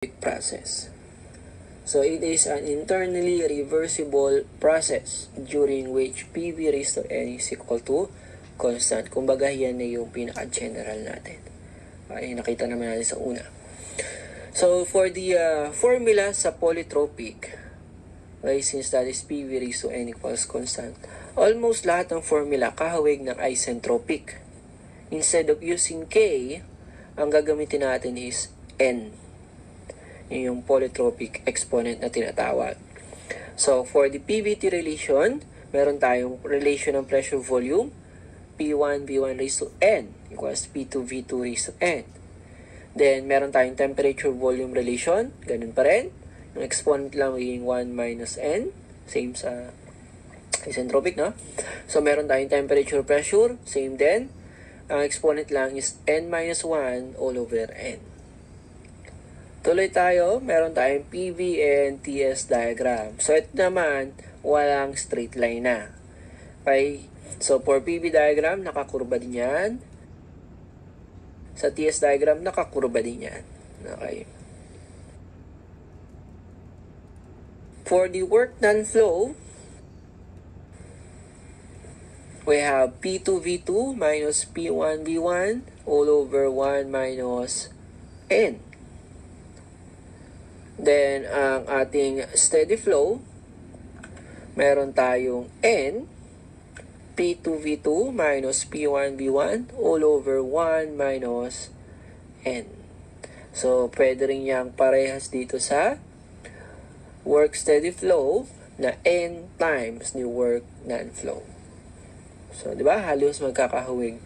process. So it is an internally reversible process during which PV raised to n is equal to constant. Kumbaga yan na yung pinaka-general natin. Ay, nakita naman natin sa una. So for the formula sa polytropic, okay, since that is PV raised to n equals constant, almost lahat ng formula kahawig ng isentropic. Instead of using K, ang gagamitin natin is N. Yung polytropic exponent na tinatawag. So, for the PVT relation, meron tayong relation ng pressure volume, P1 V1 raised to N equals P2 V2 raised to N. Then, meron tayong temperature volume relation, ganun pa rin. Yung exponent lang magiging 1 minus N, same sa isentropic, no? So, meron tayong temperature pressure, same din. Ang exponent lang is N minus 1 all over N. Tuloy tayo, meron tayong PV and TS diagram. So, ito naman, walang straight line na. Okay? So, for PV diagram, nakakurba din yan. Sa TS diagram, nakakurba din yan. Okay? For the work done flow, we have P2 V2 minus P1 V1 all over 1 minus N. Then, ang ating steady flow, meron tayong N, P2V2 minus P1V1 all over 1 minus N. So, pwede rin yang parehas dito sa work steady flow na N times the work non-flow. So, di ba? Halos magkakahawig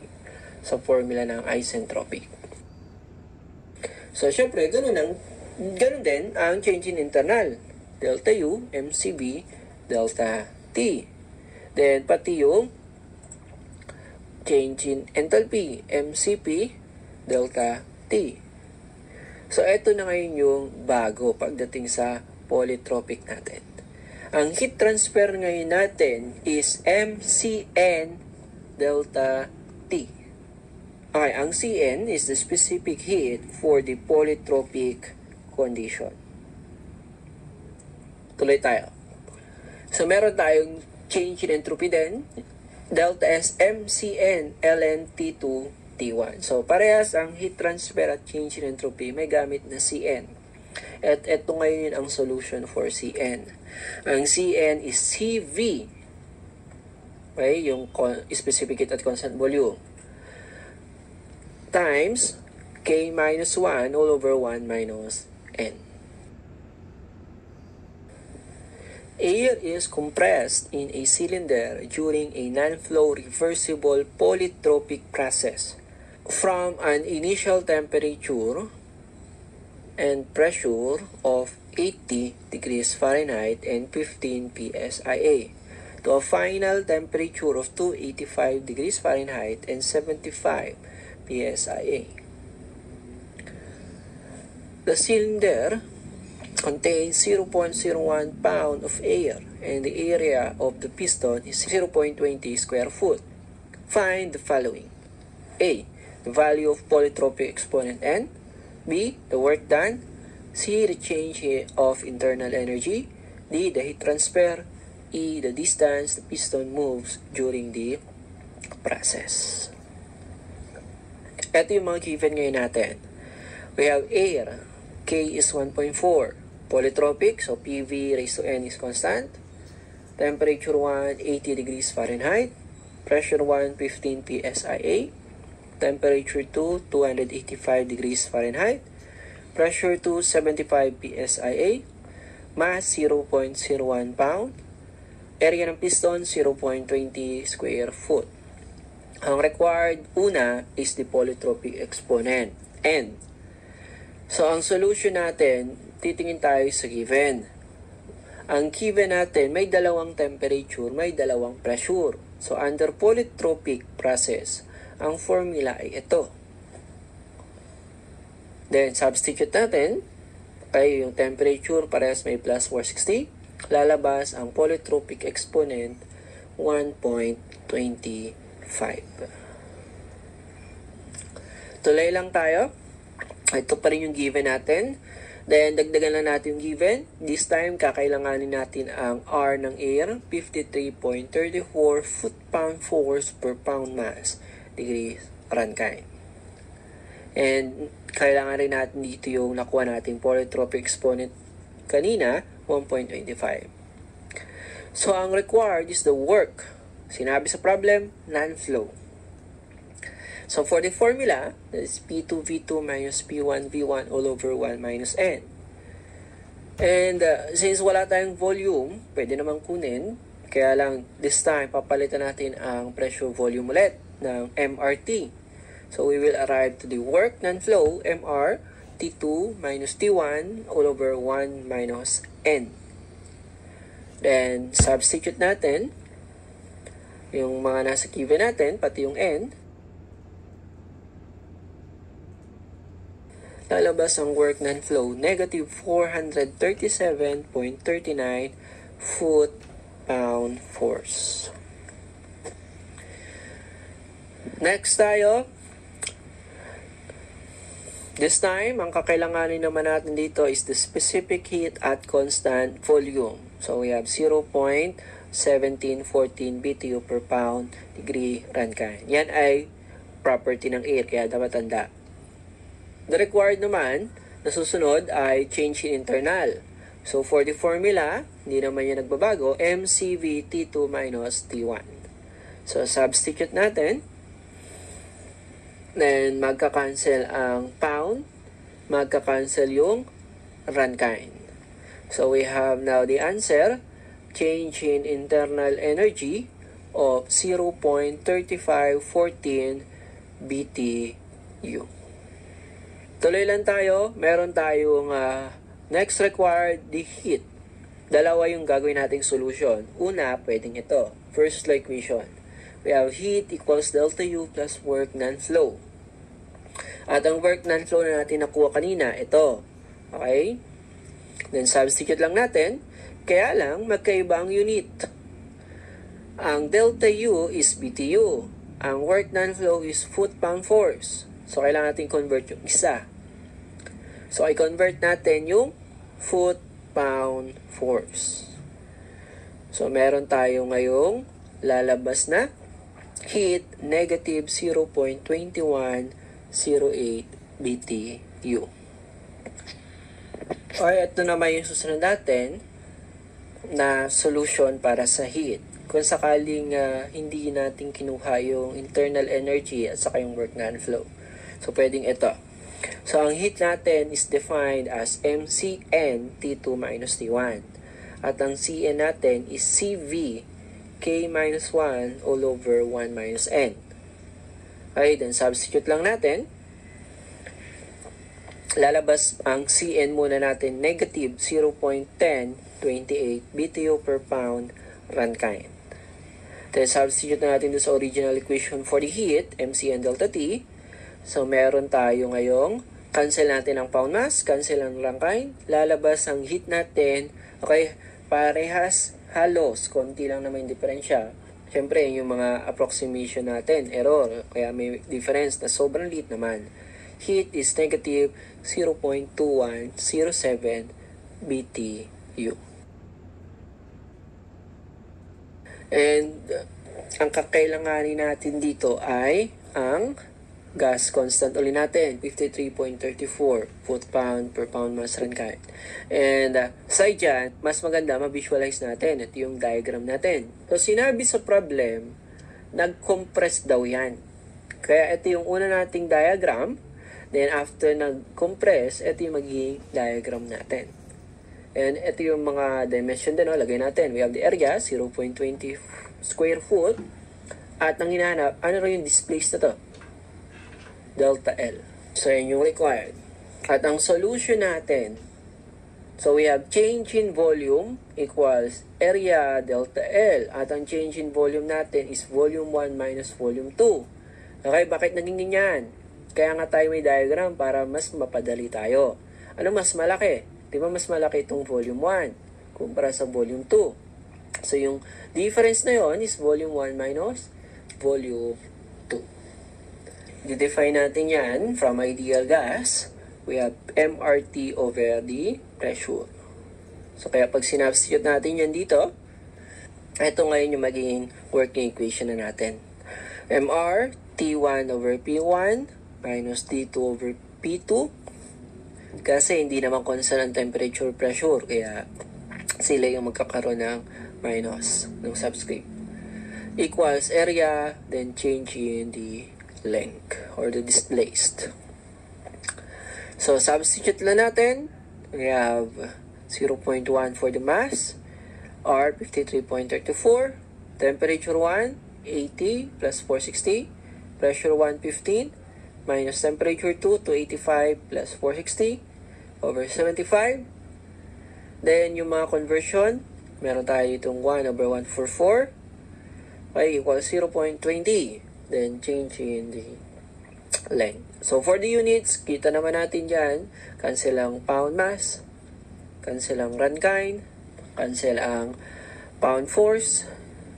sa formula ng isentropic. So, syempre, ganun din ang change in internal. Delta U, MCB, delta T. Then, pati yung change in enthalpy, MCP, delta T. So, ito na ngayon yung bago pagdating sa polytropic natin. Ang heat transfer ngayon natin is MCN delta T. Okay, ang CN is the specific heat for the polytropic condition. Tuloy tayo. So, meron tayong change in entropy din. Delta S MCN ln T2 T1. So, parehas ang heat transfer at change in entropy may gamit na CN. At ito ngayon ang solution for CN. Ang CN is CV. Okay, yung specific heat at constant volume. Times K minus 1 all over 1 minus N. Air is compressed in a cylinder during a non-flow reversible polytropic process from an initial temperature and pressure of 80 degrees Fahrenheit and 15 psia to a final temperature of 285 degrees Fahrenheit and 75 psia. The cylinder contains 0.01 pound of air and the area of the piston is 0.20 square foot. Find the following. A. The value of polytropic exponent N. B. The work done. C. The change of internal energy. D. The heat transfer. E. The distance the piston moves during the process. Ito yung mga given ngayon natin. We have air. K is 1.4. Polytropic, so PV raised to N is constant. Temperature 1, 80 degrees Fahrenheit. Pressure 1, 15 psia. Temperature 2, 285 degrees Fahrenheit. Pressure 2, 75 psia. Mass 0.01 pound. Area ng piston 0.20 square foot. Ang required una is the polytropic exponent, N. So, ang solution natin, titingin tayo sa given. Ang given natin, may dalawang temperature, may dalawang pressure. So, under polytropic process, ang formula ay ito. Then, substitute natin, ay yung temperature, parehas may plus 460. Lalabas ang polytropic exponent, 1.25. Tuloy lang tayo. Ito pa rin yung given natin. Then, dagdagan lang natin yung given. This time, kakailanganin natin ang R ng air, 53.34 foot-pound force per pound mass degree Rankine. And, kailangan rin natin dito yung nakuha natin polytropic exponent kanina, 1.25. So, ang required is the work. Sinabi sa problem, non-flow. So, for the formula, that is P2 V2 minus P1 V1 all over 1 minus N. And since wala tayong volume, pwede namang kunin. Kaya lang, this time, papalitan natin ang pressure volume ulit ng MRT. So, we will arrive to the work non-flow, MR, T2 minus T1 all over 1 minus N. Then, substitute natin yung mga nasa given natin, pati yung N. Lalabas ang work non-flow, negative 437.39 foot-pound force. Next tayo. This time, ang kakailanganin naman natin dito is the specific heat at constant volume. So, we have 0.1714 BTU per pound degree Rankine. Yan ay property ng air, kaya dapat tanda. The required naman na susunod ay change in internal. So, for the formula, hindi naman yan nagbabago, MCV T2 minus T1. So, substitute natin. Then, magka-cancel ang pound. Magka-cancel yung Rankine. So, we have now the answer, change in internal energy of 0.3514 BTU. Tuloy lang tayo. Meron tayong next required, the heat. Dalawa yung gagawin nating solution. Una, pwedeng ito. First law equation. We have heat equals delta U plus work non-flow. At ang work non-flow na natin nakuha kanina, ito. Okay? Then substitute lang natin. Kaya lang, magkaiba ang unit. Ang delta U is BTU. Ang work non-flow is foot-pound force. So, kailangan natin convert yung isa. So, i-convert natin yung foot-pound force. So, meron tayo ngayong lalabas na heat, negative 0.2108 BTU. Okay, ito naman yung susunod natin na solution para sa heat. Kung sakaling hindi natin kinuha yung internal energy at saka yung work non-flow. So, pwedeng ito. So, ang heat natin is defined as MCN T2 minus T1. At ang CN natin is CV K minus 1 all over 1 minus N. Okay, then substitute lang natin. Lalabas ang CN muna natin, negative 0.1028 BTU per pound Rankine. Then substitute na natin sa original equation for the heat, MCN delta T. So, meron tayo ngayong, cancel natin ang pound mass, cancel ang Rankine, lalabas ang heat natin, okay, parehas, halos, konti lang naman yung diferensya. Siyempre, yung mga approximation natin, error, kaya may difference na sobrang liit naman. Heat is negative 0.2107 BTU. And, ang kakailanganin natin dito ay ang gas constant ulit natin, 53.34 foot-pound per pound mass Rankine. And side dyan, mas maganda ma-visualize natin. Ito yung diagram natin. So, sinabi sa problem, nag-compress daw yan. Kaya ito yung una nating diagram. Then after nag-compress, ito yung magiging diagram natin. And ito yung mga dimension din, lagay natin. We have the area, 0.20 square foot. At ang hinahanap, ano rin yung displaced na to? Delta L. So, yun yung required. At ang solution natin, so we have change in volume equals area delta L. At ang change in volume natin is volume 1 minus volume 2. Okay, bakit naging ganyan? Kaya nga tayo may diagram para mas mapadali tayo. Ano mas malaki? Di ba mas malaki itong volume 1 kumpara sa volume 2? So, yung difference na yon is volume 1 minus volume 2. I-define natin yan from ideal gas. we have MRT over the pressure. So, kaya pag sinubstitute natin yan dito, ito ngayon yung magiging working equation na natin. MR, T1 over P1 minus T2 over P2. Kasi hindi naman constant ang temperature pressure, kaya sila yung magkakaroon ng minus ng subscript. Equals area, then change in the length or the displaced. So, substitute lang natin. We have 0.1 for the mass, R 53.34, temperature 1, 80 plus 460, pressure 115, minus temperature 2, 285 plus 460, over 75. Then, yung mga conversion, meron tayo itong 1 over 144, y equals 0.20. Then, change in the length. So, for the units, kita naman natin dyan, cancel ang pound mass, cancel ang Rankine, cancel ang pound force,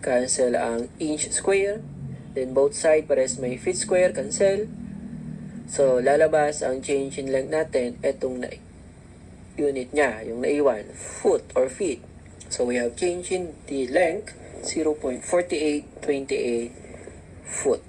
cancel ang inch square, then both side pares may feet square, cancel. So, lalabas ang change in length natin, etong na unit niya, yung naiwan, foot or feet. So, we have change in the length, 0.4828 foot.